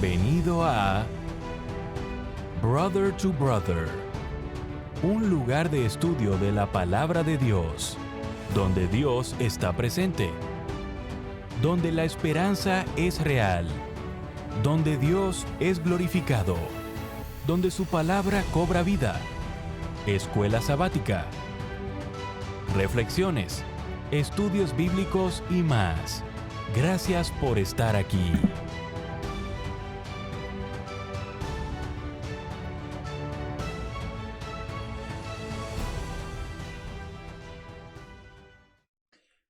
Bienvenido a Brother to Brother, un lugar de estudio de la palabra de Dios, donde Dios está presente, donde la esperanza es real, donde Dios es glorificado, donde su palabra cobra vida. Escuela sabática, reflexiones, estudios bíblicos y más. Gracias por estar aquí.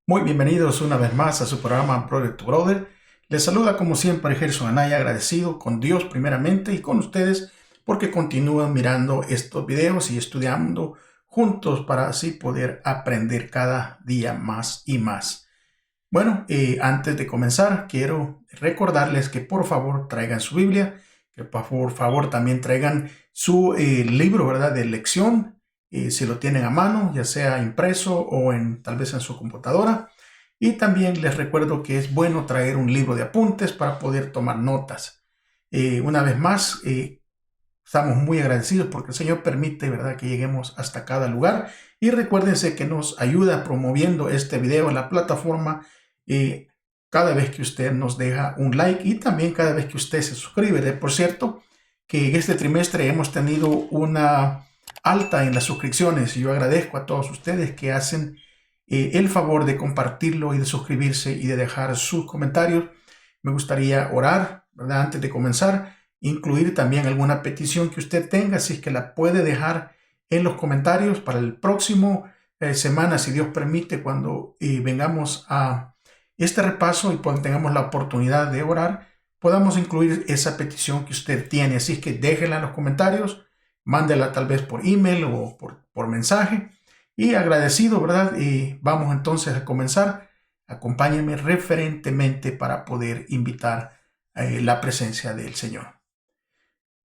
Muy bienvenidos una vez más a su programa Brother to Brother. Les saluda como siempre Gerson Anaya, agradecido con Dios primeramente y con ustedes porque continúan mirando estos videos y estudiando juntos para así poder aprender cada día más y más. Bueno, antes de comenzar quiero recordarles que por favor traigan su Biblia, que por favor también traigan su libro, ¿verdad?, de lección. Si lo tienen a mano, ya sea impreso o tal vez en su computadora. Y también les recuerdo que es bueno traer un libro de apuntes para poder tomar notas. Una vez más, estamos muy agradecidos porque el Señor permite, ¿verdad?, que lleguemos hasta cada lugar. Y recuérdense que nos ayuda promoviendo este video en la plataforma cada vez que usted nos deja un like y también cada vez que usted se suscribe. Por cierto, que en este trimestre hemos tenido una alta en las suscripciones y yo agradezco a todos ustedes que hacen el favor de compartirlo y de suscribirse y de dejar sus comentarios. Me gustaría orar, ¿verdad?, antes de comenzar, incluir también alguna petición que usted tenga, si es que la puede dejar en los comentarios para el próximo semana, si Dios permite, cuando vengamos a este repaso y tengamos la oportunidad de orar, podamos incluir esa petición que usted tiene. Así que déjenla en los comentarios, mándela tal vez por email o por mensaje. Y agradecido, ¿verdad? Y vamos entonces a comenzar. Acompáñenme referentemente para poder invitar la presencia del Señor.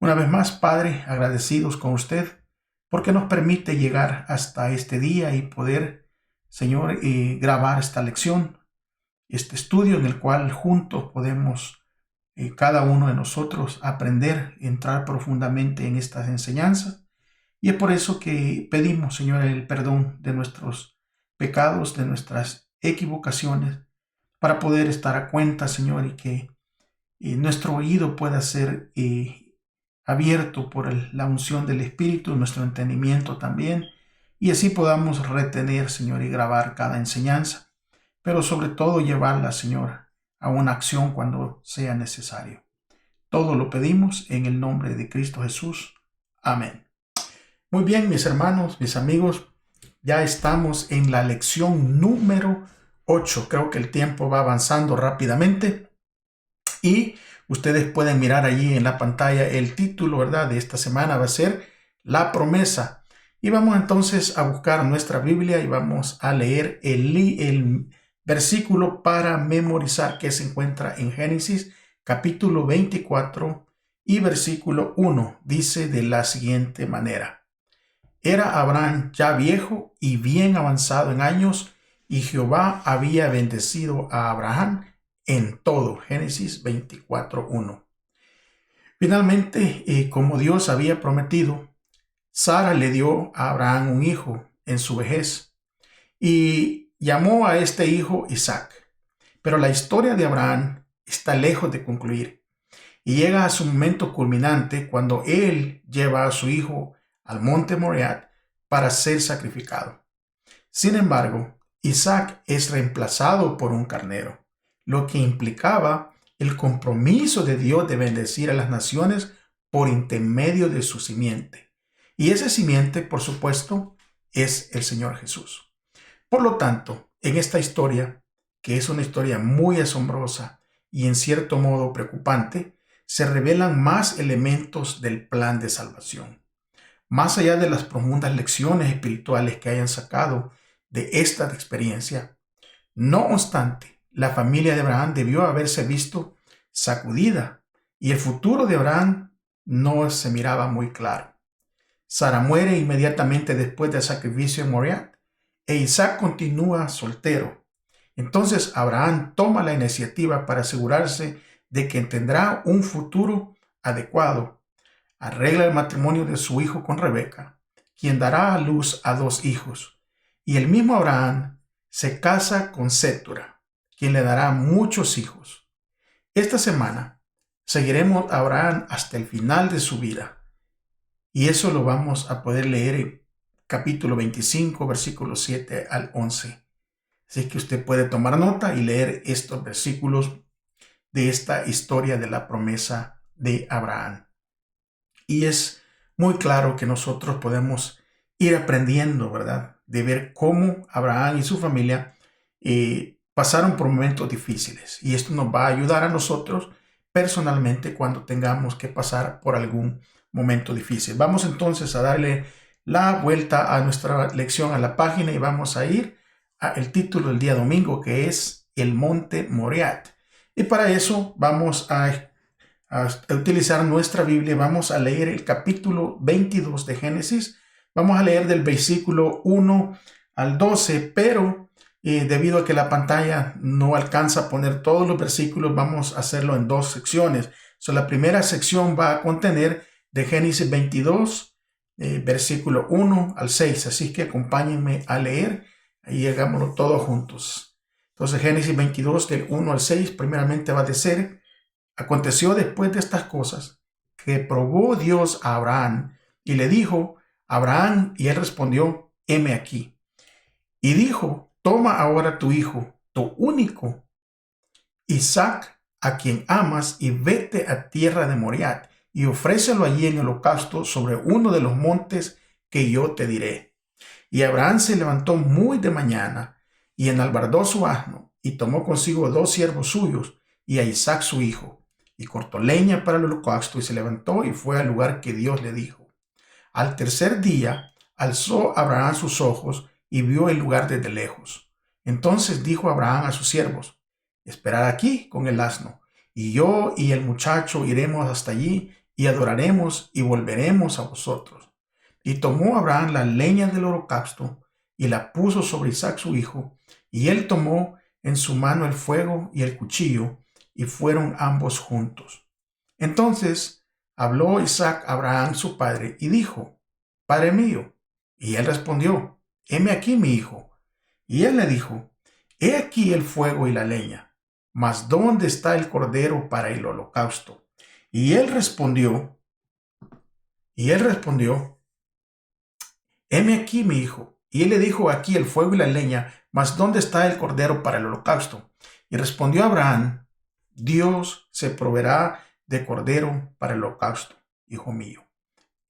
Una vez más, Padre, agradecidos con usted porque nos permite llegar hasta este día y poder, Señor, grabar esta lección, este estudio en el cual juntos podemos cada uno de nosotros aprender, entrar profundamente en estas enseñanzas. Y es por eso que pedimos, Señor, el perdón de nuestros pecados, de nuestras equivocaciones, para poder estar a cuenta, Señor, y que nuestro oído pueda ser abierto por la unción del Espíritu, nuestro entendimiento también, y así podamos retener, Señor, y grabar cada enseñanza, pero sobre todo llevarla, Señor, a una acción cuando sea necesario. Todo lo pedimos en el nombre de Cristo Jesús. Amén. Muy bien, mis hermanos, mis amigos, ya estamos en la lección número 8. Creo que el tiempo va avanzando rápidamente y ustedes pueden mirar allí en la pantalla el título, ¿verdad?, de esta semana va a ser La promesa. Y vamos entonces a buscar nuestra Biblia y vamos a leer el versículo para memorizar que se encuentra en Génesis capítulo 24 y versículo 1. Dice de la siguiente manera: Era Abraham ya viejo y bien avanzado en años, y Jehová había bendecido a Abraham en todo. Génesis 24:1. Finalmente, como Dios había prometido, Sara le dio a Abraham un hijo en su vejez y llamó a este hijo Isaac. Pero la historia de Abraham está lejos de concluir y llega a su momento culminante cuando él lleva a su hijo al monte Moriah para ser sacrificado. Sin embargo, Isaac es reemplazado por un carnero, lo que implicaba el compromiso de Dios de bendecir a las naciones por intermedio de su simiente. Y esa simiente, por supuesto, es el Señor Jesús. Por lo tanto, en esta historia, que es una historia muy asombrosa y en cierto modo preocupante, se revelan más elementos del plan de salvación. Más allá de las profundas lecciones espirituales que hayan sacado de esta experiencia, no obstante, la familia de Abraham debió haberse visto sacudida y el futuro de Abraham no se miraba muy claro. Sara muere inmediatamente después del sacrificio en Moriah e Isaac continúa soltero. Entonces Abraham toma la iniciativa para asegurarse de que tendrá un futuro adecuado. Arregla el matrimonio de su hijo con Rebeca, quien dará a luz a 2 hijos. Y el mismo Abraham se casa con Sétura, quien le dará muchos hijos. Esta semana seguiremos a Abraham hasta el final de su vida. Y eso lo vamos a poder leer en capítulo 25, versículos 7 al 11. Así que usted puede tomar nota y leer estos versículos de esta historia de la promesa de Abraham. Y es muy claro que nosotros podemos ir aprendiendo, ¿verdad? De ver cómo Abraham y su familia pasaron por momentos difíciles. Y esto nos va a ayudar a nosotros personalmente cuando tengamos que pasar por algún momento difícil. Vamos entonces a darle la vuelta a nuestra lección a la página y vamos a ir al título del día domingo, que es el Monte Moriah. Y para eso vamos a utilizar nuestra Biblia. Vamos a leer el capítulo 22 de Génesis. Vamos a leer del versículo 1 al 12, pero debido a que la pantalla no alcanza a poner todos los versículos, vamos a hacerlo en 2 secciones. La primera sección va a contener de Génesis 22, versículo 1 al 6. Así que acompáñenme a leer y hagámoslo todos juntos. Entonces, Génesis 22, del 1 al 6, primeramente va a decir: aconteció después de estas cosas que probó Dios a Abraham y le dijo: Abraham, y él respondió: heme aquí. Y dijo: toma ahora tu hijo, tu único, Isaac, a quien amas, y vete a tierra de Moriah, y ofrécelo allí en holocausto sobre uno de los montes que yo te diré. Y Abraham se levantó muy de mañana, y enalbardó su asno, y tomó consigo 2 siervos suyos, y a Isaac su hijo, y cortó leña para el holocausto, y se levantó y fue al lugar que Dios le dijo. Al tercer día alzó Abraham sus ojos y vio el lugar desde lejos. Entonces dijo Abraham a sus siervos: esperad aquí con el asno, y yo y el muchacho iremos hasta allí y adoraremos y volveremos a vosotros. Y tomó Abraham la leña del holocausto y la puso sobre Isaac su hijo, y él tomó en su mano el fuego y el cuchillo, y fueron ambos juntos. Entonces habló Isaac a Abraham su padre y dijo: Padre mío. Y él respondió: heme aquí, mi hijo. Y él le dijo: he aquí el fuego y la leña, mas ¿dónde está el cordero para el holocausto? Y él respondió: heme aquí, mi hijo. Y él le dijo: aquí el fuego y la leña, mas ¿dónde está el cordero para el holocausto? Y respondió Abraham: Dios se proveerá de cordero para el holocausto, hijo mío.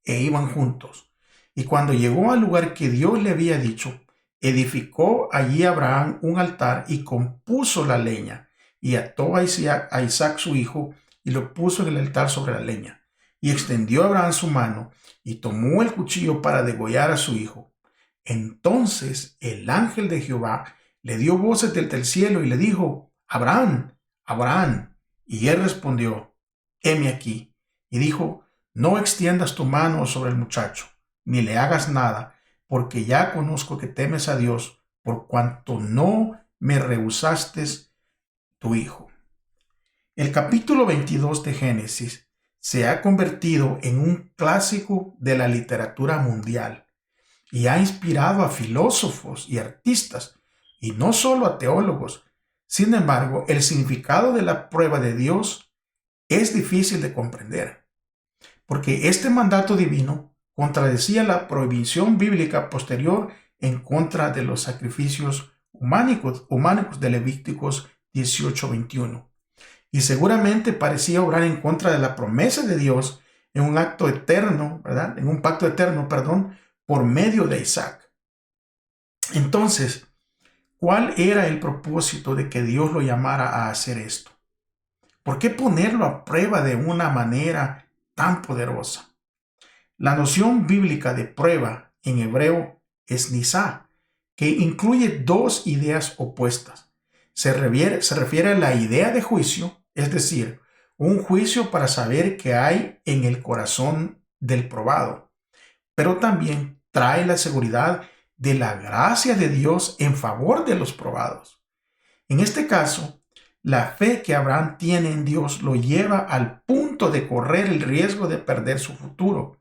E iban juntos. Y cuando llegó al lugar que Dios le había dicho, edificó allí Abraham un altar y compuso la leña, y ató a Isaac su hijo, y lo puso en el altar sobre la leña. Y extendió Abraham su mano, y tomó el cuchillo para degollar a su hijo. Entonces el ángel de Jehová le dio voces desde el cielo y le dijo: Abraham, Abraham. Y él respondió: heme aquí. Y dijo: no extiendas tu mano sobre el muchacho, ni le hagas nada, porque ya conozco que temes a Dios, por cuanto no me rehusaste tu hijo. El capítulo 22 de Génesis se ha convertido en un clásico de la literatura mundial y ha inspirado a filósofos y artistas, y no solo a teólogos. Sin embargo, el significado de la prueba de Dios es difícil de comprender, porque este mandato divino contradecía la prohibición bíblica posterior en contra de los sacrificios humánicos de Levíticos 18:21. Y seguramente parecía obrar en contra de la promesa de Dios en un acto eterno, ¿verdad? En un pacto eterno, por medio de Isaac. Entonces, ¿cuál era el propósito de que Dios lo llamara a hacer esto? ¿Por qué ponerlo a prueba de una manera tan poderosa? La noción bíblica de prueba en hebreo es nisá, que incluye 2 ideas opuestas. Se refiere a la idea de juicio, es decir, un juicio para saber qué hay en el corazón del probado, pero también trae la seguridad de la gracia de Dios en favor de los probados. En este caso, la fe que Abraham tiene en Dios lo lleva al punto de correr el riesgo de perder su futuro.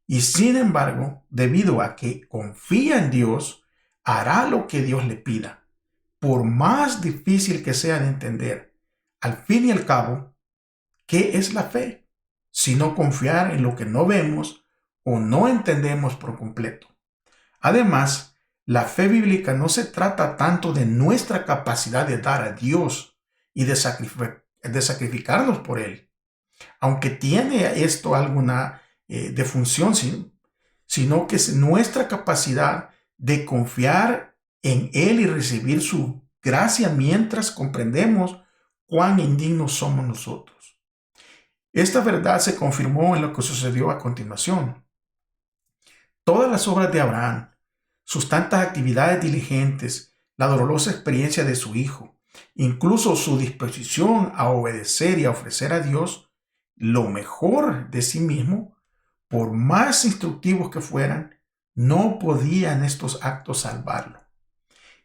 Y sin embargo, debido a que confía en Dios, hará lo que Dios le pida, por más difícil que sea de entender. Al fin y al cabo, ¿qué es la fe? Sino confiar en lo que no vemos o no entendemos por completo. Además, la fe bíblica no se trata tanto de nuestra capacidad de dar a Dios y de sacrificarnos por Él, aunque tiene esto alguna de función, sino que es nuestra capacidad de confiar en Él y recibir su gracia mientras comprendemos cuán indignos somos nosotros. Esta verdad se confirmó en lo que sucedió a continuación. Todas las obras de Abraham, sus tantas actividades diligentes, la dolorosa experiencia de su hijo, incluso su disposición a obedecer y a ofrecer a Dios lo mejor de sí mismo, por más instructivos que fueran, no podían estos actos salvarlo.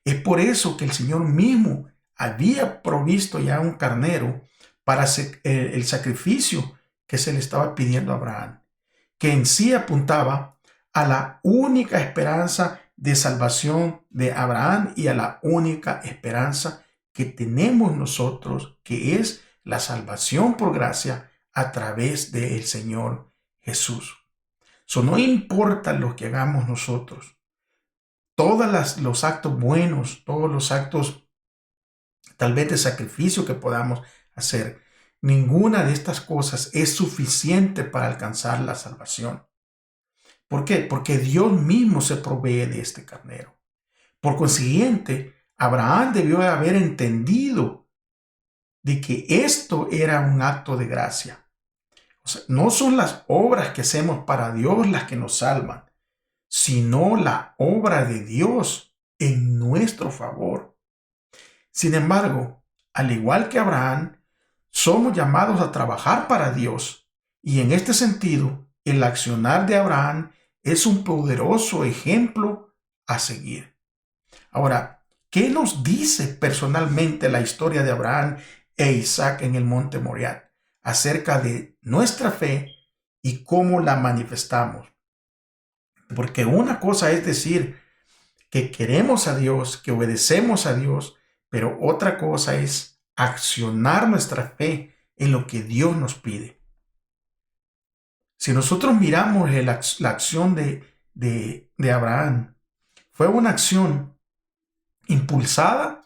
Es por eso que el Señor mismo había provisto ya un carnero para el sacrificio que se le estaba pidiendo a Abraham, que en sí apuntaba a la única esperanza de salvación de Abraham y a la única esperanza que tenemos nosotros, que es la salvación por gracia a través del Señor Jesús. No importa lo que hagamos nosotros, todos los actos buenos, todos los actos tal vez de sacrificio que podamos hacer, ninguna de estas cosas es suficiente para alcanzar la salvación. ¿Por qué? Porque Dios mismo se provee de este carnero. Por consiguiente, Abraham debió haber entendido de que esto era un acto de gracia. O sea, no son las obras que hacemos para Dios las que nos salvan, sino la obra de Dios en nuestro favor. Sin embargo, al igual que Abraham, somos llamados a trabajar para Dios, y en este sentido, el accionar de Abraham es un poderoso ejemplo a seguir. Ahora, ¿qué nos dice personalmente la historia de Abraham e Isaac en el monte Moriah acerca de nuestra fe y cómo la manifestamos? Porque una cosa es decir que queremos a Dios, que obedecemos a Dios, pero otra cosa es accionar nuestra fe en lo que Dios nos pide. Si nosotros miramos la acción de Abraham, fue una acción impulsada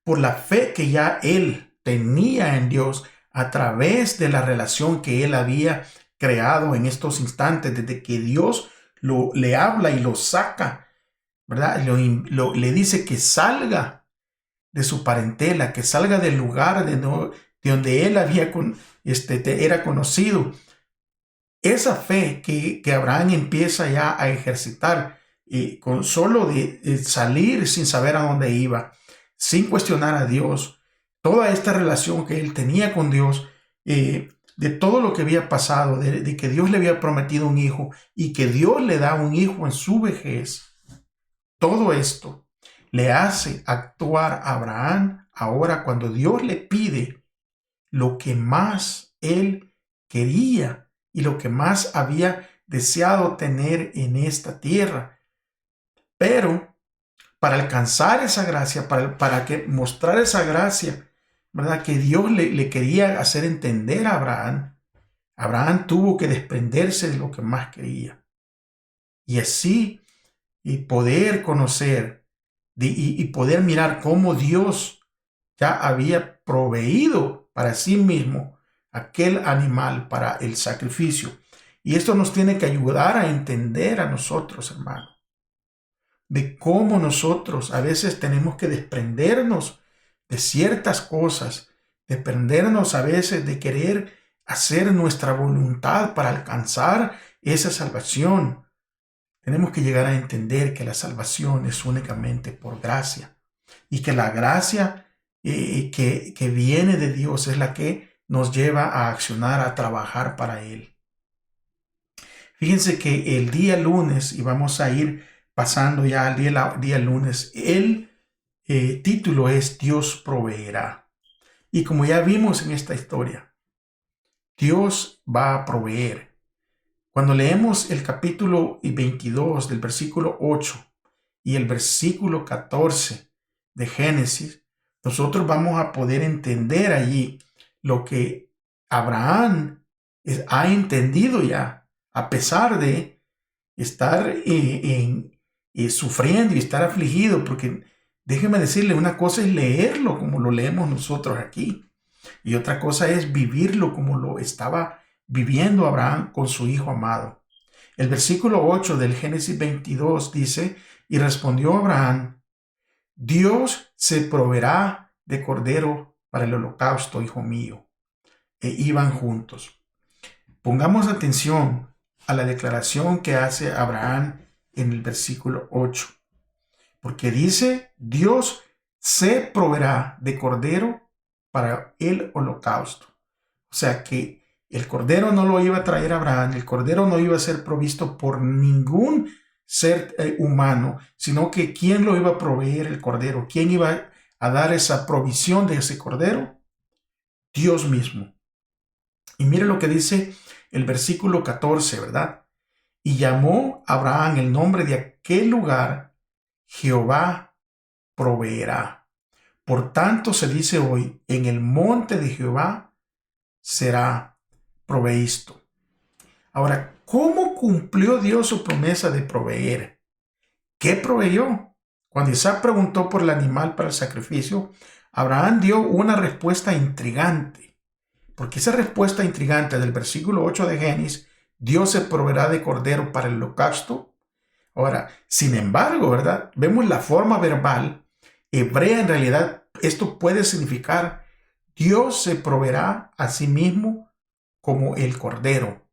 por la fe que ya él tenía en Dios a través de la relación que él había creado en estos instantes, desde que Dios le habla y lo saca, ¿verdad? Le dice que salga de su parentela, que salga del lugar de donde él era conocido. Esa fe que Abraham empieza ya a ejercitar, con solo de salir sin saber a dónde iba, sin cuestionar a Dios, toda esta relación que él tenía con Dios, de todo lo que había pasado, de que Dios le había prometido un hijo y que Dios le da un hijo en su vejez, todo esto le hace actuar a Abraham ahora cuando Dios le pide lo que más él quería y lo que más había deseado tener en esta tierra. Pero para alcanzar esa gracia, para que mostrar esa gracia, ¿verdad?, que Dios le quería hacer entender a Abraham tuvo que desprenderse de lo que más quería. Y así, y poder conocer y poder mirar cómo Dios ya había proveído para sí mismo aquel animal para el sacrificio. Y esto nos tiene que ayudar a entender a nosotros, hermano, de cómo nosotros a veces tenemos que desprendernos de ciertas cosas, desprendernos a veces de querer hacer nuestra voluntad para alcanzar esa salvación. Tenemos que llegar a entender que la salvación es únicamente por gracia y que la gracia que viene de Dios es la que nos lleva a accionar, a trabajar para Él. Fíjense que el día lunes, y vamos a ir pasando ya al día lunes, el título es Dios proveerá. Y como ya vimos en esta historia, Dios va a proveer. Cuando leemos el capítulo 22 del versículo 8 y el versículo 14 de Génesis, nosotros vamos a poder entender allí lo que Abraham ha entendido ya, a pesar de estar sufriendo y estar afligido, porque déjeme decirle, una cosa es leerlo como lo leemos nosotros aquí, y otra cosa es vivirlo como lo estaba viviendo Abraham con su hijo amado. El versículo 8 del Génesis 22 dice, y respondió Abraham, Dios se proveerá de cordero para el holocausto, hijo mío. E iban juntos. Pongamos atención a la declaración que hace Abraham en el versículo 8, porque dice, Dios se proveerá de cordero para el holocausto. O sea que el cordero no lo iba a traer Abraham, el cordero no iba a ser provisto por ningún ser humano, sino que ¿quién lo iba a proveer el cordero? ¿Quién iba a dar esa provisión de ese cordero? Dios mismo. Y mire lo que dice el versículo 14, ¿verdad? Y llamó Abraham el nombre de aquel lugar, Jehová proveerá. Por tanto se dice hoy, en el monte de Jehová será provisto. Ahora, ¿cómo cumplió Dios su promesa de proveer? ¿Qué proveyó? Cuando Isaac preguntó por el animal para el sacrificio, Abraham dio una respuesta intrigante. Porque esa respuesta intrigante del versículo 8 de Génesis, Dios se proveerá de cordero para el holocausto. Ahora, sin embargo, ¿verdad? Vemos la forma verbal hebrea. En realidad, esto puede significar Dios se proveerá a sí mismo como el cordero.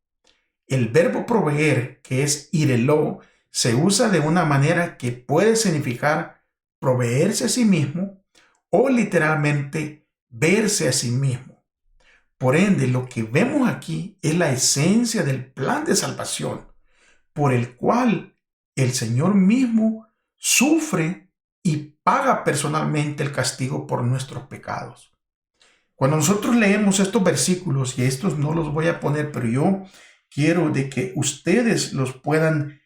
El verbo proveer, que es ireló, se usa de una manera que puede significar proveerse a sí mismo o literalmente verse a sí mismo. Por ende, lo que vemos aquí es la esencia del plan de salvación, por el cual el Señor mismo sufre y paga personalmente el castigo por nuestros pecados. Cuando nosotros leemos estos versículos, y estos no los voy a poner, pero yo quiero de que ustedes los puedan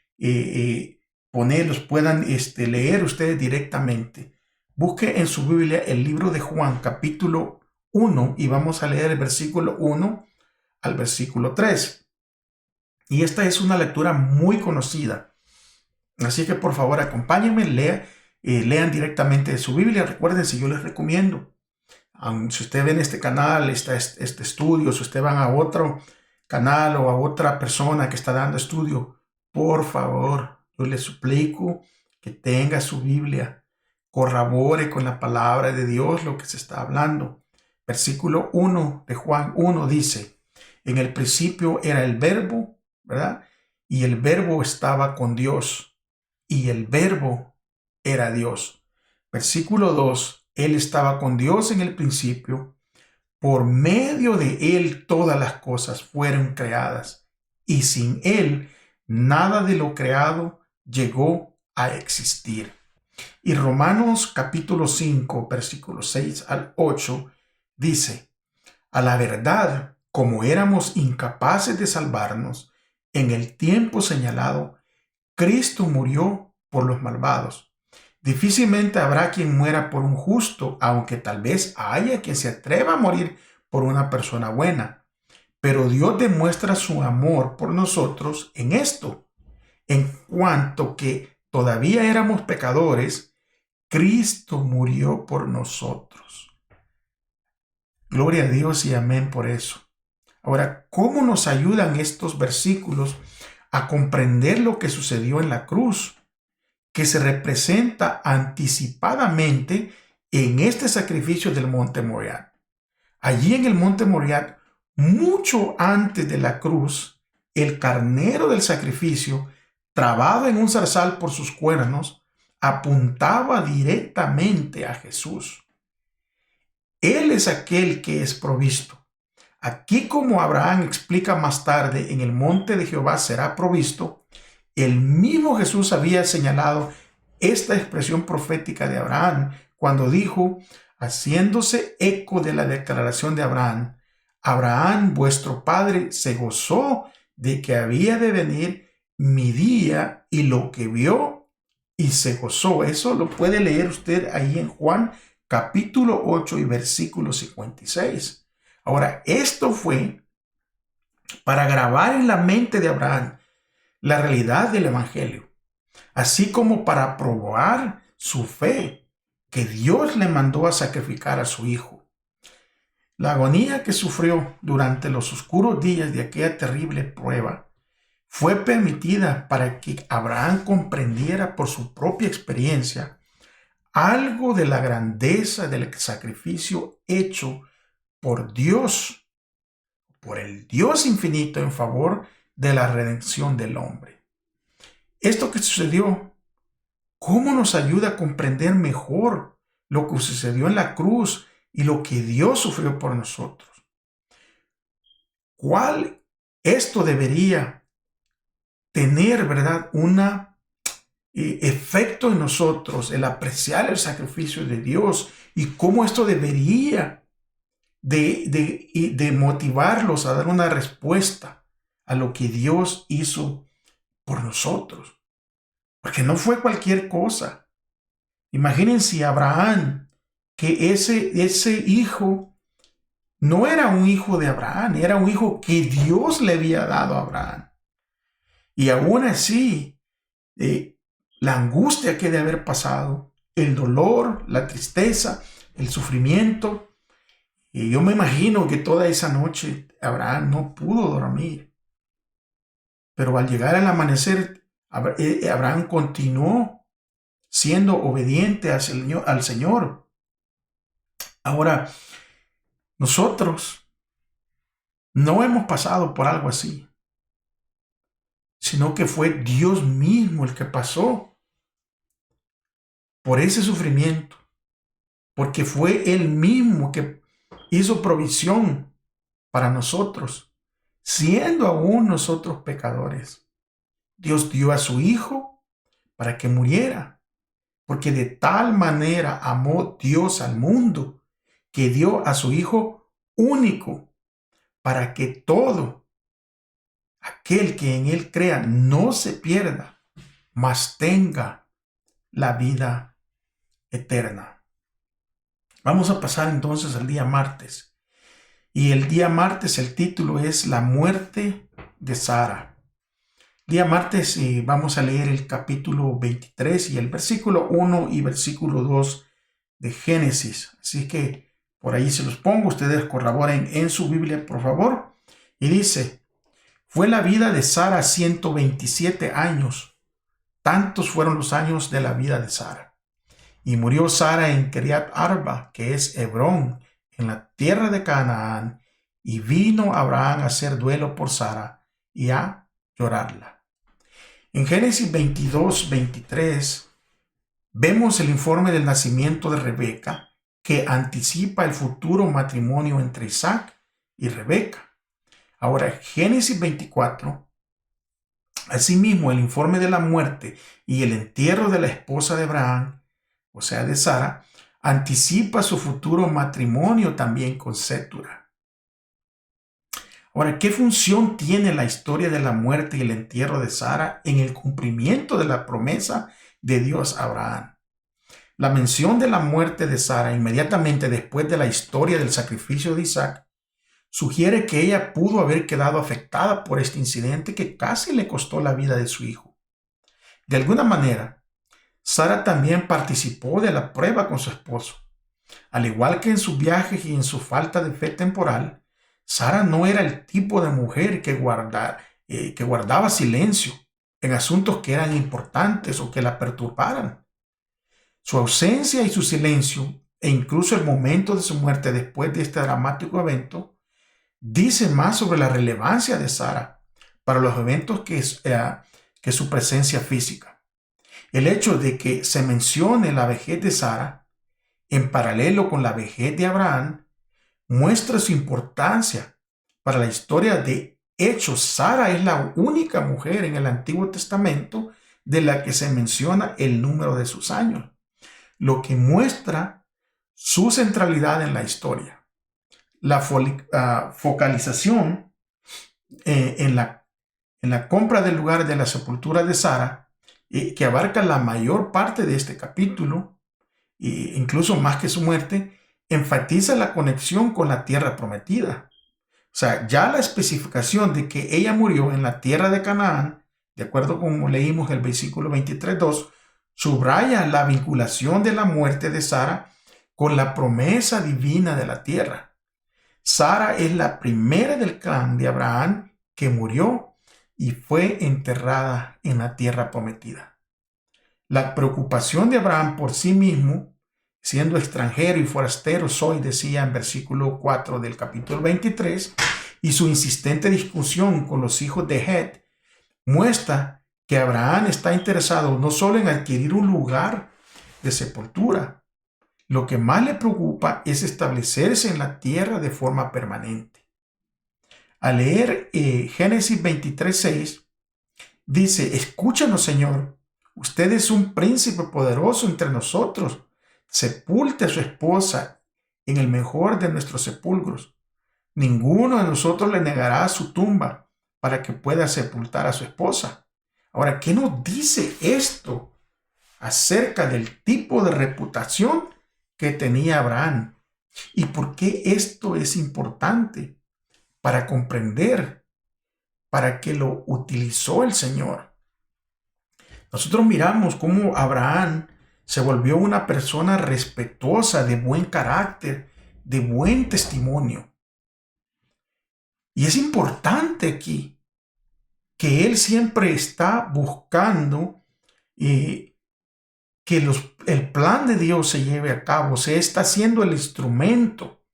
poner, los puedan leer ustedes directamente. Busque en su Biblia el libro de Juan, capítulo 1, y vamos a leer el versículo 1 al versículo 3. Y esta es una lectura muy conocida. Así que por favor acompáñenme, lean directamente de su Biblia. Recuerden, si yo les recomiendo, si usted ve en este canal, este estudio, si usted va a otro canal o a otra persona que está dando estudio, por favor, yo le suplico que tenga su Biblia, corrobore con la palabra de Dios lo que se está hablando. Versículo 1 de Juan 1 dice, en el principio era el verbo, ¿verdad? Y el verbo estaba con Dios, y el verbo era Dios. Versículo 2, Él estaba con Dios en el principio, por medio de Él todas las cosas fueron creadas, y sin Él nada de lo creado llegó a existir. Y Romanos capítulo 5, versículos 6 al 8, dice, a la verdad, como éramos incapaces de salvarnos, en el tiempo señalado, Cristo murió por los malvados. Difícilmente habrá quien muera por un justo, aunque tal vez haya quien se atreva a morir por una persona buena. Pero Dios demuestra su amor por nosotros en esto, en cuanto que todavía éramos pecadores, Cristo murió por nosotros. Gloria a Dios y amén por eso. Ahora, ¿cómo nos ayudan estos versículos a comprender lo que sucedió en la cruz, que se representa anticipadamente en este sacrificio del Monte Moriah? Allí en el Monte Moriah, mucho antes de la cruz, el carnero del sacrificio, trabado en un zarzal por sus cuernos, apuntaba directamente a Jesús. Él es aquel que es provisto. Aquí, como Abraham explica más tarde, en el monte de Jehová será provisto, el mismo Jesús había señalado esta expresión profética de Abraham cuando dijo, haciéndose eco de la declaración de Abraham. Abraham, vuestro padre, se gozó de que había de venir mi día y lo que vio y se gozó. Eso lo puede leer usted ahí en Juan capítulo 8 y versículo 56. Ahora, esto fue para grabar en la mente de Abraham la realidad del Evangelio, así como para probar su fe, que Dios le mandó a sacrificar a su hijo. La agonía que sufrió durante los oscuros días de aquella terrible prueba fue permitida para que Abraham comprendiera por su propia experiencia algo de la grandeza del sacrificio hecho por Dios, por el Dios infinito en favor de la redención del hombre. Esto que sucedió, ¿cómo nos ayuda a comprender mejor lo que sucedió en la cruz y lo que Dios sufrió por nosotros? ¿Cuál esto debería tener, verdad, un efecto en nosotros, el apreciar el sacrificio de Dios y cómo esto debería de motivarlos a dar una respuesta a lo que Dios hizo por nosotros? Porque no fue cualquier cosa. Imagínense a Abraham, que ese hijo no era un hijo de Abraham, era un hijo que Dios le había dado a Abraham. Y aún así, la angustia que de haber pasado, el dolor, la tristeza, el sufrimiento. Y yo me imagino que toda esa noche Abraham no pudo dormir. Pero al llegar al amanecer, Abraham continuó siendo obediente al Señor. Ahora, nosotros no hemos pasado por algo así, sino que fue Dios mismo el que pasó por ese sufrimiento, porque fue Él mismo que hizo provisión para nosotros, siendo aún nosotros pecadores. Dios dio a su Hijo para que muriera, porque de tal manera amó Dios al mundo, que dio a su Hijo único, para que todo aquel que en Él crea no se pierda, mas tenga la vida eterna. Vamos a pasar entonces al día martes. Y el día martes el título es La muerte de Sara. Día martes vamos a leer el capítulo 23 y el versículo 1 y versículo 2 de Génesis. Así que por ahí se los pongo, ustedes corroboren en su Biblia, por favor. Y dice: fue la vida de Sara 127 años. Tantos fueron los años de la vida de Sara. Y murió Sara en Kiriat Arba, que es Hebrón, en la tierra de Canaán. Y vino Abraham a hacer duelo por Sara y a llorarla. En Génesis 22, 23, vemos el informe del nacimiento de Rebeca, que anticipa el futuro matrimonio entre Isaac y Rebeca. Ahora, Génesis 24, asimismo el informe de la muerte y el entierro de la esposa de Abraham, o sea de Sara, anticipa su futuro matrimonio también con Sétura. Ahora, ¿qué función tiene la historia de la muerte y el entierro de Sara en el cumplimiento de la promesa de Dios a Abraham? La mención de la muerte de Sara inmediatamente después de la historia del sacrificio de Isaac sugiere que ella pudo haber quedado afectada por este incidente que casi le costó la vida de su hijo. De alguna manera, Sara también participó de la prueba con su esposo. Al igual que en sus viajes y en su falta de fe temporal, Sara no era el tipo de mujer que guardaba silencio en asuntos que eran importantes o que la perturbaran. Su ausencia y su silencio, e incluso el momento de su muerte después de este dramático evento, dice más sobre la relevancia de Sara para los eventos que su presencia física. El hecho de que se mencione la vejez de Sara en paralelo con la vejez de Abraham muestra su importancia para la historia de hechos. Sara es la única mujer en el Antiguo Testamento de la que se menciona el número de sus años, lo que muestra su centralidad en la historia, la focalización en la compra del lugar de la sepultura de Sara, que abarca la mayor parte de este capítulo, e incluso más que su muerte, enfatiza la conexión con la tierra prometida. O sea, ya la especificación de que ella murió en la tierra de Canaán, de acuerdo con como leímos el versículo 23:2, subraya la vinculación de la muerte de Sara con la promesa divina de la tierra. Sara es la primera del clan de Abraham que murió y fue enterrada en la tierra prometida. La preocupación de Abraham por sí mismo, siendo extranjero y forastero soy, decía en versículo 4 del capítulo 23, y su insistente discusión con los hijos de Het, muestra que Abraham está interesado no solo en adquirir un lugar de sepultura, lo que más le preocupa es establecerse en la tierra de forma permanente. Al leer Génesis 23:6, dice: escúchanos, Señor, usted es un príncipe poderoso entre nosotros, sepulte a su esposa en el mejor de nuestros sepulcros. Ninguno de nosotros le negará su tumba para que pueda sepultar a su esposa. Ahora, ¿qué nos dice esto acerca del tipo de reputación que tenía Abraham? ¿Y por qué esto es importante? Para comprender para qué lo utilizó el Señor. Nosotros miramos cómo Abraham se volvió una persona respetuosa, de buen carácter, de buen testimonio. Y es importante aquí que él siempre está buscando que el plan de Dios se lleve a cabo. Se está haciendo el instrumento,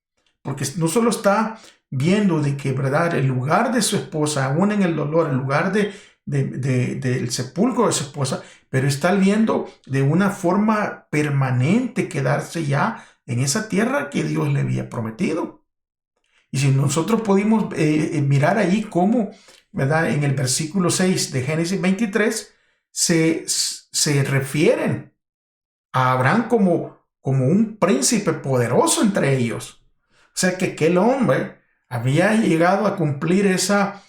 porque no solo está viendo de que, ¿verdad?, el lugar de su esposa, aún en el dolor, el lugar del sepulcro de su esposa, pero está viendo de una forma permanente quedarse ya en esa tierra que Dios le había prometido. Y si nosotros pudimos mirar ahí cómo, ¿verdad?, en el versículo 6 de Génesis 23 se refieren a Abraham como un príncipe poderoso entre ellos. O sea que aquel hombre había llegado a cumplir esa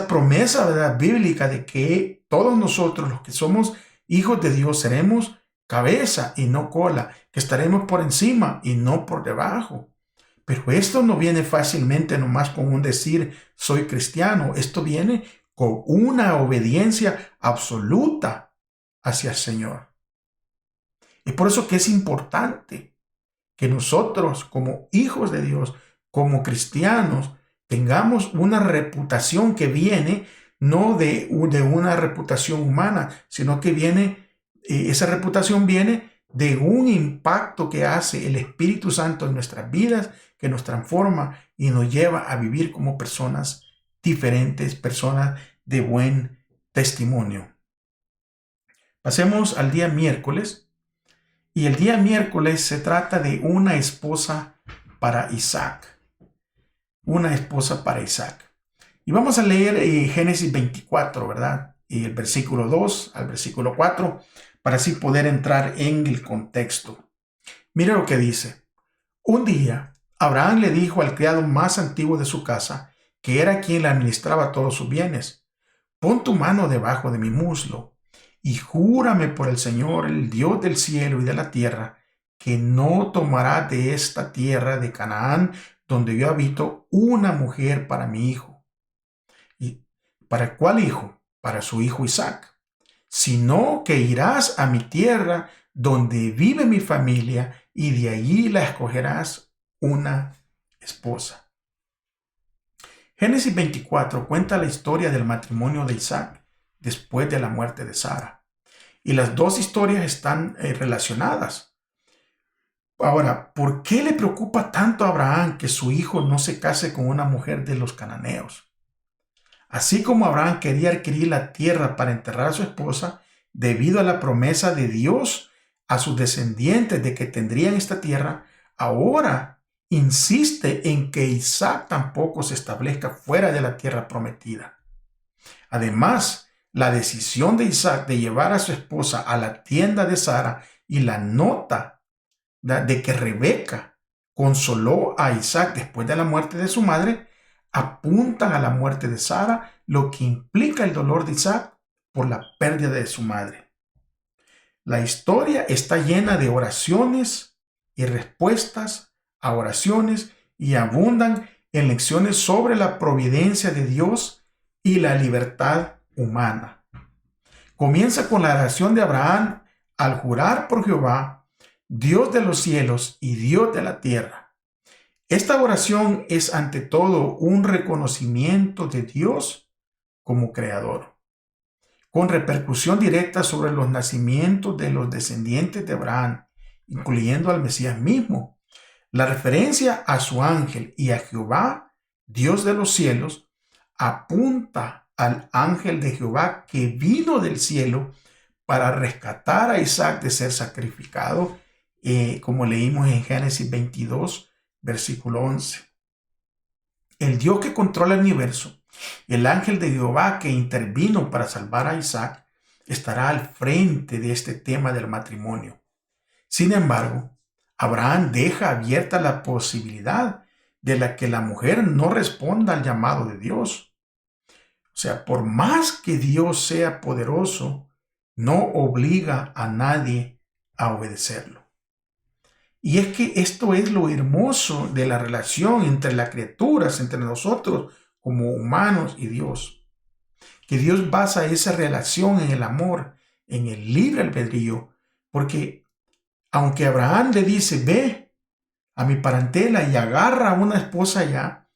promesa, ¿verdad?, bíblica de que todos nosotros, los que somos hijos de Dios, seremos cabeza y no cola, que estaremos por encima y no por debajo. Pero esto no viene fácilmente nomás con un decir soy cristiano. Esto viene con una obediencia absoluta hacia el Señor. Es por eso que es importante que nosotros, como hijos de Dios, como cristianos, tengamos una reputación que viene no de una reputación humana, sino que esa reputación viene de un impacto que hace el Espíritu Santo en nuestras vidas, que nos transforma y nos lleva a vivir como personas diferentes, personas de buen testimonio. Pasemos al día miércoles. Y el día miércoles se trata de una esposa para Isaac. Una esposa para Isaac. Y vamos a leer Génesis 24, ¿verdad? Y el versículo 2 al versículo 4, para así poder entrar en el contexto. Mira lo que dice. Un día, Abraham le dijo al criado más antiguo de su casa, que era quien le administraba todos sus bienes: pon tu mano debajo de mi muslo y júrame por el Señor, el Dios del cielo y de la tierra, que no tomarás de esta tierra de Canaán, donde yo habito, una mujer para mi hijo. ¿Y para cuál hijo? Para su hijo Isaac. Sino que irás a mi tierra, donde vive mi familia, y de allí la escogerás una esposa. Génesis 24 cuenta la historia del matrimonio de Isaac después de la muerte de Sara. Y las dos historias están relacionadas. Ahora, ¿por qué le preocupa tanto a Abraham que su hijo no se case con una mujer de los cananeos? Así como Abraham quería adquirir la tierra para enterrar a su esposa, debido a la promesa de Dios a sus descendientes de que tendrían esta tierra, ahora insiste en que Isaac tampoco se establezca fuera de la tierra prometida. Además, la decisión de Isaac de llevar a su esposa a la tienda de Sara y la nota de que Rebeca consoló a Isaac después de la muerte de su madre, apuntan a la muerte de Sara, lo que implica el dolor de Isaac por la pérdida de su madre. La historia está llena de oraciones y respuestas a oraciones y abundan en lecciones sobre la providencia de Dios y la libertad humana. Comienza con la oración de Abraham al jurar por Jehová, Dios de los cielos y Dios de la tierra. Esta oración es ante todo un reconocimiento de Dios como creador, con repercusión directa sobre los nacimientos de los descendientes de Abraham, incluyendo al Mesías mismo. La referencia a su ángel y a Jehová, Dios de los cielos, apunta al ángel de Jehová que vino del cielo para rescatar a Isaac de ser sacrificado, como leímos en Génesis 22, versículo 11. El Dios que controla el universo, el ángel de Jehová que intervino para salvar a Isaac, estará al frente de este tema del matrimonio. Sin embargo, Abraham deja abierta la posibilidad de la que la mujer no responda al llamado de Dios. O sea, por más que Dios sea poderoso, no obliga a nadie a obedecerlo. Y es que esto es lo hermoso de la relación entre las criaturas, entre nosotros como humanos y Dios. Que Dios basa esa relación en el amor, en el libre albedrío, porque aunque Abraham le dice, ve a mi parentela y agarra a una esposa allá,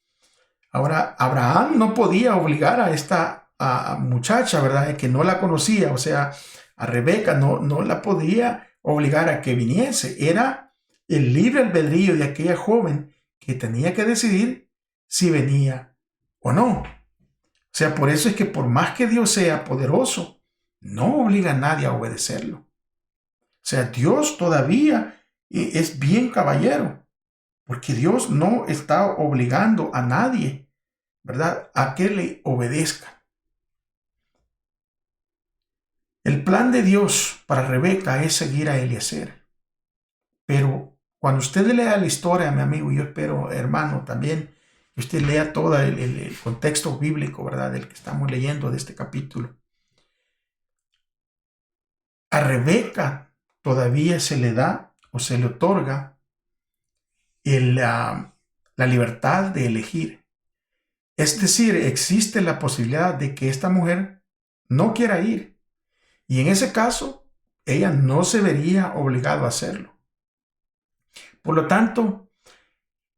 ahora Abraham no podía obligar a esta muchacha, ¿verdad? Que no la conocía, o sea, a Rebeca no la podía obligar a que viniese. Era el libre albedrío de aquella joven que tenía que decidir si venía o no. O sea, por eso es que por más que Dios sea poderoso, no obliga a nadie a obedecerlo. O sea, Dios todavía es bien caballero, porque Dios no está obligando a nadie, ¿verdad?, a que le obedezca. El plan de Dios para Rebeca es seguir a Eliezer. Pero cuando usted lea la historia, mi amigo, yo espero, hermano, también que usted lea todo el contexto bíblico, ¿verdad?, del que estamos leyendo de este capítulo. A Rebeca todavía se le da o se le otorga la libertad de elegir. Es decir, existe la posibilidad de que esta mujer no quiera ir. Y en ese caso, ella no se vería obligada a hacerlo. Por lo tanto,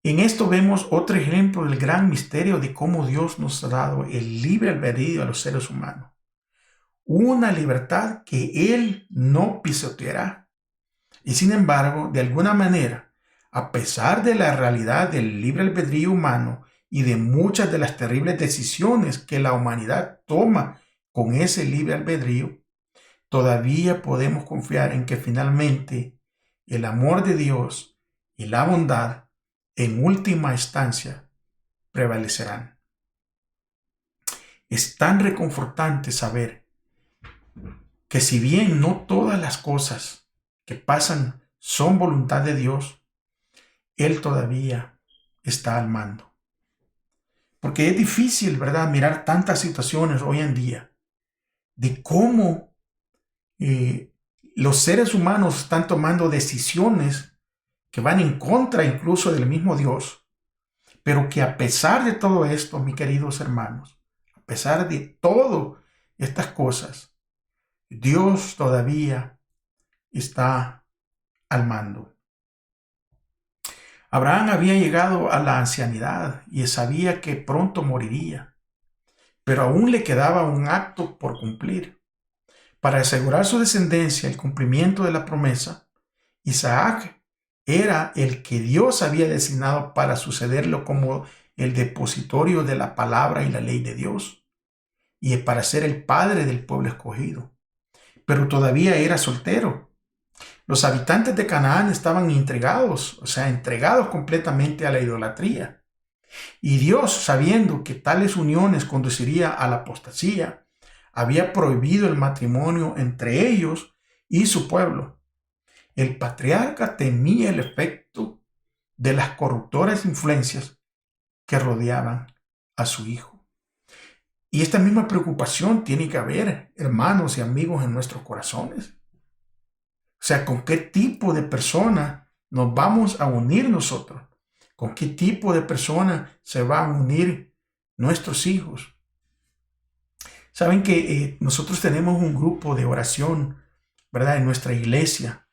en esto vemos otro ejemplo del gran misterio de cómo Dios nos ha dado el libre albedrío a los seres humanos. Una libertad que Él no pisoteará. Y sin embargo, de alguna manera, a pesar de la realidad del libre albedrío humano y de muchas de las terribles decisiones que la humanidad toma con ese libre albedrío, todavía podemos confiar en que finalmente el amor de Dios y la bondad en última instancia prevalecerán. Es tan reconfortante saber que si bien no todas las cosas que pasan son voluntad de Dios, Él todavía está al mando. Porque es difícil, ¿verdad?, mirar tantas situaciones hoy en día de cómo los seres humanos están tomando decisiones que van en contra incluso del mismo Dios, pero que a pesar de todo esto, mis queridos hermanos, a pesar de todas estas cosas, Dios todavía está al mando. Abraham había llegado a la ancianidad y sabía que pronto moriría, pero aún le quedaba un acto por cumplir. Para asegurar su descendencia, el cumplimiento de la promesa, Isaac era el que Dios había designado para sucederlo como el depositorio de la palabra y la ley de Dios, y para ser el padre del pueblo escogido. Pero todavía era soltero. Los habitantes de Canaán estaban entregados completamente a la idolatría. Y Dios, sabiendo que tales uniones conducirían a la apostasía, había prohibido el matrimonio entre ellos y su pueblo. el patriarca temía el efecto de las corruptoras influencias que rodeaban a su hijo. Y esta misma preocupación tiene que haber, hermanos y amigos, en nuestros corazones. O sea, ¿con qué tipo de persona nos vamos a unir nosotros? ¿Con qué tipo de persona se van a unir nuestros hijos? Saben que nosotros tenemos un grupo de oración, ¿verdad?, en nuestra iglesia,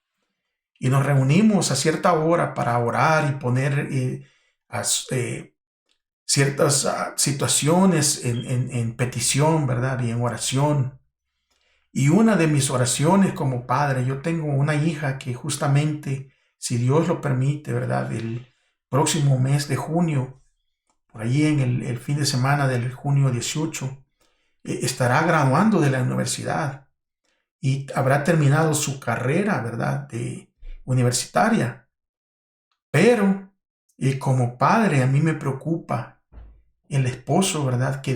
y nos reunimos a cierta hora para orar y poner ciertas situaciones en petición, ¿verdad?, y en oración. Y una de mis oraciones como padre, yo tengo una hija que justamente, si Dios lo permite, ¿verdad?, el próximo mes de junio, por allí en el fin de semana del junio 18, estará graduando de la universidad y habrá terminado su carrera, ¿verdad?, de universitaria. Pero como padre a mí me preocupa el esposo, ¿verdad?, que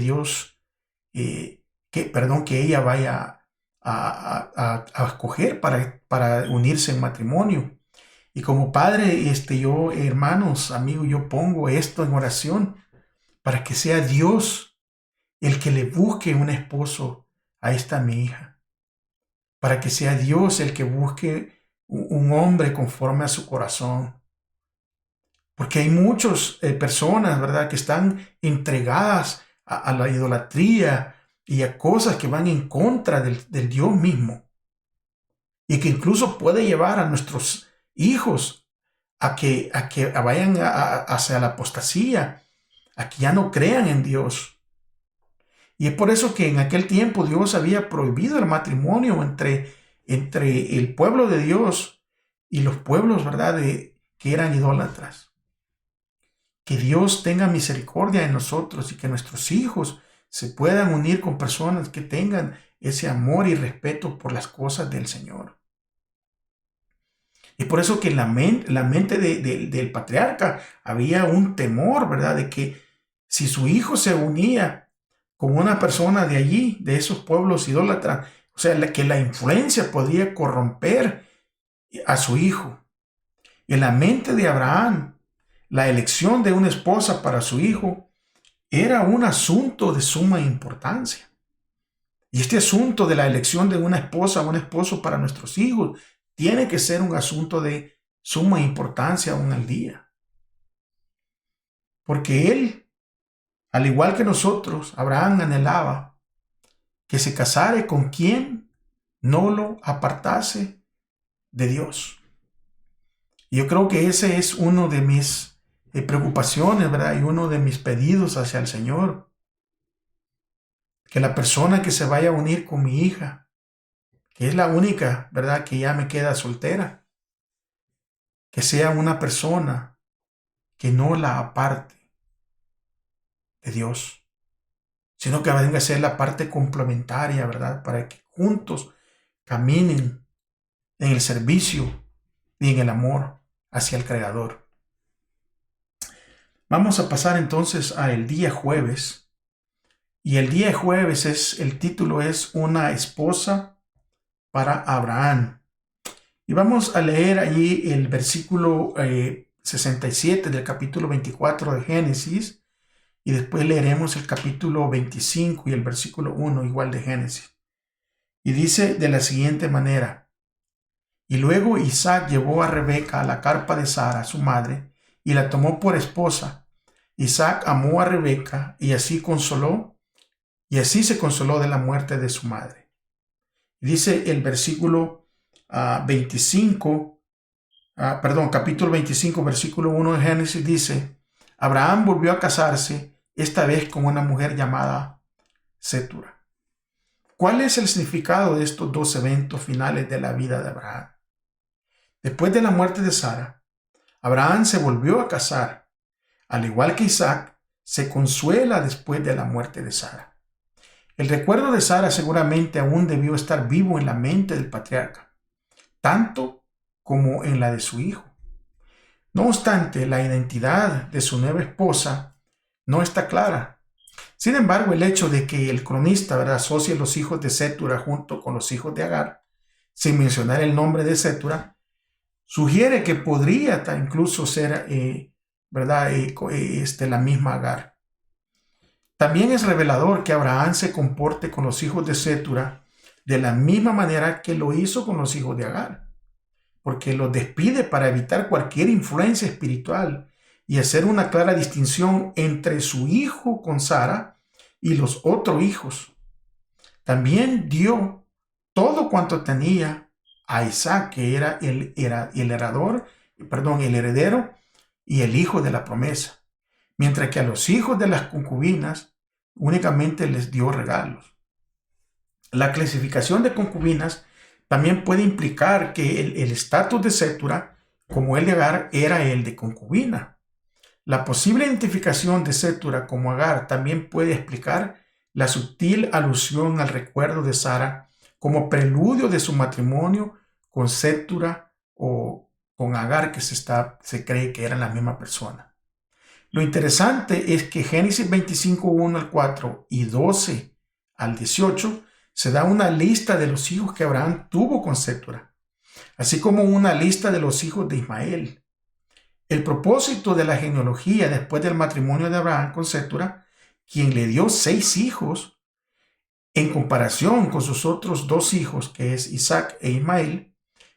que ella vaya a escoger para unirse en matrimonio. Y como padre, yo, hermanos, amigos, yo pongo esto en oración para que sea Dios el que le busque un esposo a esta mi hija, para que sea Dios el que busque un hombre conforme a su corazón. Porque hay muchas personas, ¿verdad?, que están entregadas a la idolatría y a cosas que van en contra del Dios mismo. Y que incluso puede llevar a nuestros hijos a que vayan hacia la apostasía, a que ya no crean en Dios. Y es por eso que en aquel tiempo Dios había prohibido el matrimonio entre el pueblo de Dios y los pueblos, ¿verdad?, que eran idólatras. Que Dios tenga misericordia de nosotros y que nuestros hijos se puedan unir con personas que tengan ese amor y respeto por las cosas del Señor. Y por eso que en la mente del patriarca había un temor, ¿verdad?, de que si su hijo se unía con una persona de allí, de esos pueblos idólatras, o sea, que la influencia podría corromper a su hijo. En la mente de Abraham, la elección de una esposa para su hijo era un asunto de suma importancia. Y este asunto de la elección de una esposa o un esposo para nuestros hijos tiene que ser un asunto de suma importancia aún al día. Porque él, al igual que nosotros, Abraham anhelaba que se casare con quien no lo apartase de Dios. Y yo creo que ese es uno de mis preocupaciones, ¿verdad?, y uno de mis pedidos hacia el Señor. Que la persona que se vaya a unir con mi hija, que es la única, ¿verdad?, que ya me queda soltera, que sea una persona que no la aparte de Dios, sino que venga a ser la parte complementaria, ¿verdad?, para que juntos caminen en el servicio y en el amor hacia el Creador. Vamos a pasar entonces al día jueves. Y el día jueves el título es Una esposa para Abraham. Y vamos a leer allí el versículo 67 del capítulo 24 de Génesis. Y después leeremos el capítulo 25 y el versículo 1 igual de Génesis. Y dice de la siguiente manera: Y luego Isaac llevó a Rebeca a la carpa de Sara, su madre, y la tomó por esposa. Isaac amó a Rebeca y así se consoló de la muerte de su madre. Dice el versículo capítulo 25, versículo 1 de Génesis, dice: Abraham volvió a casarse, esta vez con una mujer llamada Cetura. ¿Cuál es el significado de estos dos eventos finales de la vida de Abraham? Después de la muerte de Sara, Abraham se volvió a casar. Al igual que Isaac, se consuela después de la muerte de Sara. El recuerdo de Sara seguramente aún debió estar vivo en la mente del patriarca, tanto como en la de su hijo. No obstante, la identidad de su nueva esposa no está clara. Sin embargo, el hecho de que el cronista, ¿verdad?, asocie los hijos de Cetura junto con los hijos de Agar, sin mencionar el nombre de Cetura, sugiere que podría incluso ser, ¿verdad? La misma Agar. También es revelador que Abraham se comporte con los hijos de Cetura de la misma manera que lo hizo con los hijos de Agar, porque los despide para evitar cualquier influencia espiritual y hacer una clara distinción entre su hijo con Sara y los otros hijos. También dio todo cuanto tenía a Isaac, que era el heredero y el hijo de la promesa, mientras que a los hijos de las concubinas únicamente les dio regalos. La clasificación de concubinas también puede implicar que el estatus de Cetura, como el de Agar, era el de concubina. La posible identificación de Cetura como Agar también puede explicar la sutil alusión al recuerdo de Sara como preludio de su matrimonio con Cetura o con Agar, que se cree que eran la misma persona. Lo interesante es que Génesis 25, 1 al 4 y 12 al 18 se da una lista de los hijos que Abraham tuvo con Cetura, así como una lista de los hijos de Ismael. El propósito de la genealogía después del matrimonio de Abraham con Cetura, quien le dio 6 hijos, en comparación con sus otros 2 hijos, que es Isaac e Ismael,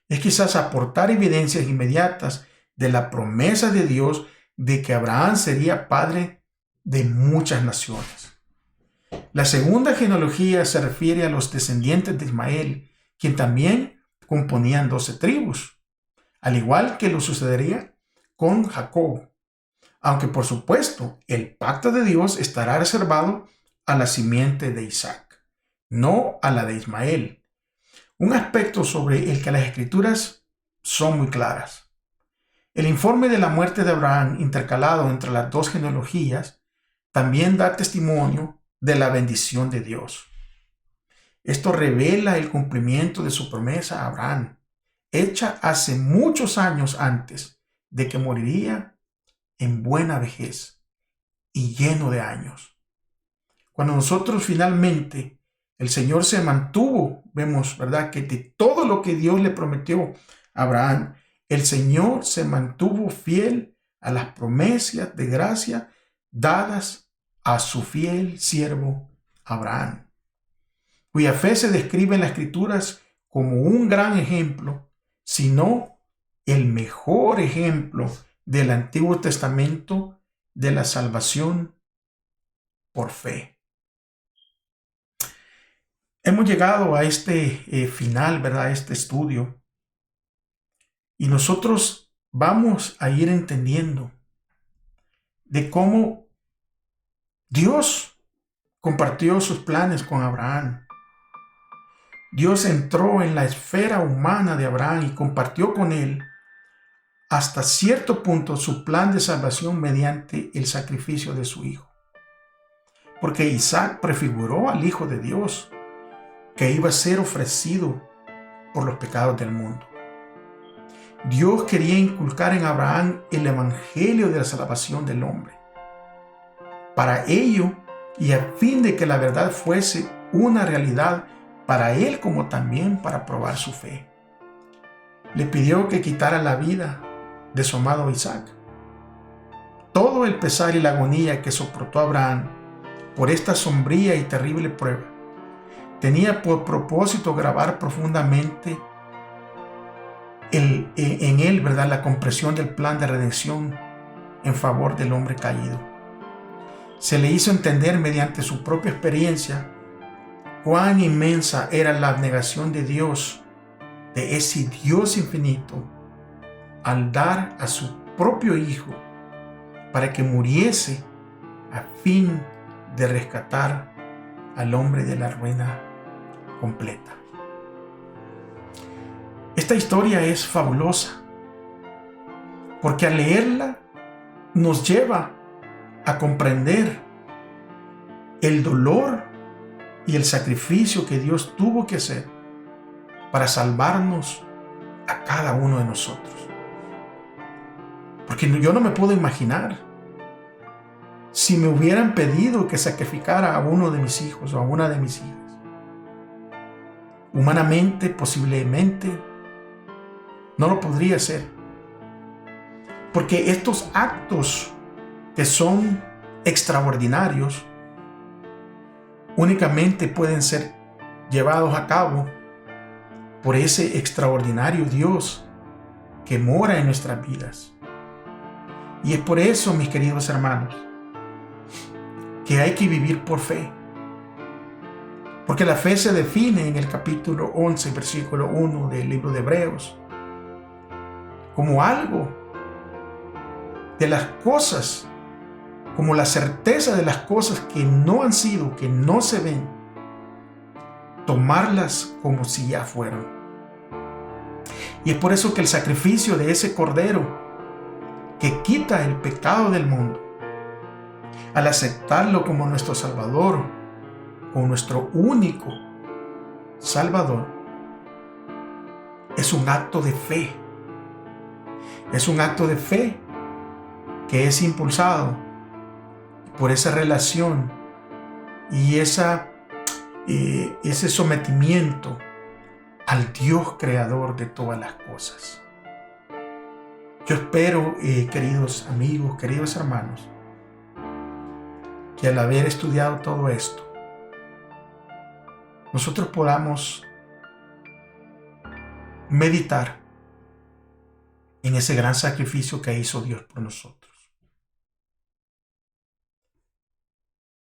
es quizás aportar evidencias inmediatas de la promesa de Dios de que Abraham sería padre de muchas naciones. La segunda genealogía se refiere a los descendientes de Ismael, quien también componían 12 tribus, al igual que lo sucedería con Jacob, aunque por supuesto el pacto de Dios estará reservado a la simiente de Isaac, no a la de Ismael. Un aspecto sobre el que las escrituras son muy claras. El informe de la muerte de Abraham, intercalado entre las 2 genealogías, también da testimonio de la bendición de Dios. Esto revela el cumplimiento de su promesa a Abraham, hecha hace muchos años antes de que moriría en buena vejez y lleno de años. Cuando nosotros finalmente el Señor se mantuvo, vemos, ¿verdad?, que de todo lo que Dios le prometió a Abraham, el Señor se mantuvo fiel a las promesas de gracia dadas a su fiel siervo Abraham, cuya fe se describe en las Escrituras como un gran ejemplo, sino el mejor ejemplo del Antiguo Testamento de la salvación por fe. Hemos llegado a este final, ¿verdad?, este estudio, y nosotros vamos a ir entendiendo de cómo Dios compartió sus planes con Abraham. Dios entró en la esfera humana de Abraham y compartió con él hasta cierto punto su plan de salvación mediante el sacrificio de su hijo. Porque Isaac prefiguró al Hijo de Dios, que iba a ser ofrecido por los pecados del mundo. Dios quería inculcar en Abraham el evangelio de la salvación del hombre. Para ello, y a fin de que la verdad fuese una realidad para él como también para probar su fe, le pidió que quitara la vida de su amado Isaac. Todo el pesar y la agonía que soportó Abraham por esta sombría y terrible prueba tenía por propósito grabar profundamente en él, ¿verdad?, la comprensión del plan de redención en favor del hombre caído. Se le hizo entender mediante su propia experiencia cuán inmensa era la abnegación de Dios, de ese Dios infinito, al dar a su propio Hijo para que muriese a fin de rescatar al hombre de la ruina completa. Esta historia es fabulosa porque al leerla nos lleva a comprender el dolor y el sacrificio que Dios tuvo que hacer para salvarnos a cada uno de nosotros. Porque yo no me puedo imaginar si me hubieran pedido que sacrificara a uno de mis hijos o a una de mis hijas. Humanamente, posiblemente, No lo podría hacer. Porque estos actos que son extraordinarios únicamente pueden ser llevados a cabo por ese extraordinario Dios que mora en nuestras vidas. Y es por eso, mis queridos hermanos, que hay que vivir por fe. Porque la fe se define en el capítulo 11, versículo 1 del libro de Hebreos, como algo de las cosas, como la certeza de las cosas que no han sido, que no se ven, tomarlas como si ya fueron. Y es por eso que el sacrificio de ese Cordero que quita el pecado del mundo, al aceptarlo como nuestro Salvador, como nuestro único Salvador, es un acto de fe. Es un acto de fe que es impulsado por esa relación y ese sometimiento al Dios creador de todas las cosas. Yo espero, queridos amigos, queridos hermanos, que al haber estudiado todo esto, nosotros podamos meditar en ese gran sacrificio que hizo Dios por nosotros.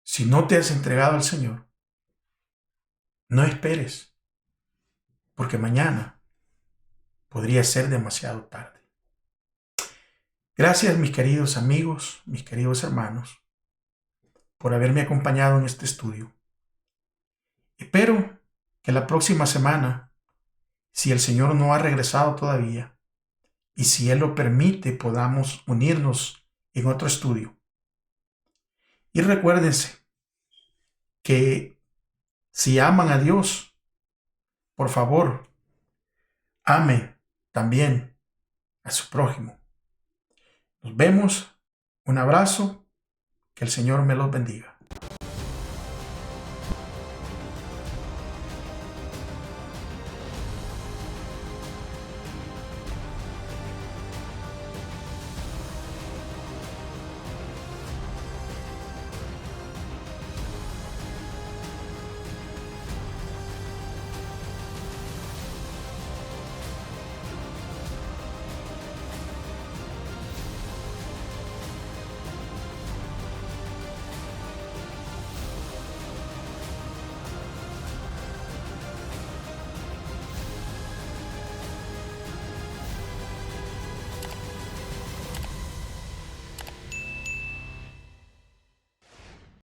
Si no te has entregado al Señor, no esperes, porque mañana podría ser demasiado tarde. Gracias, mis queridos amigos, mis queridos hermanos, por haberme acompañado en este estudio. Espero que la próxima semana, si el Señor no ha regresado todavía, y si Él lo permite, podamos unirnos en otro estudio. Y recuérdense que si aman a Dios, por favor, amen también a su prójimo. Nos vemos. Un abrazo. Que el Señor me los bendiga.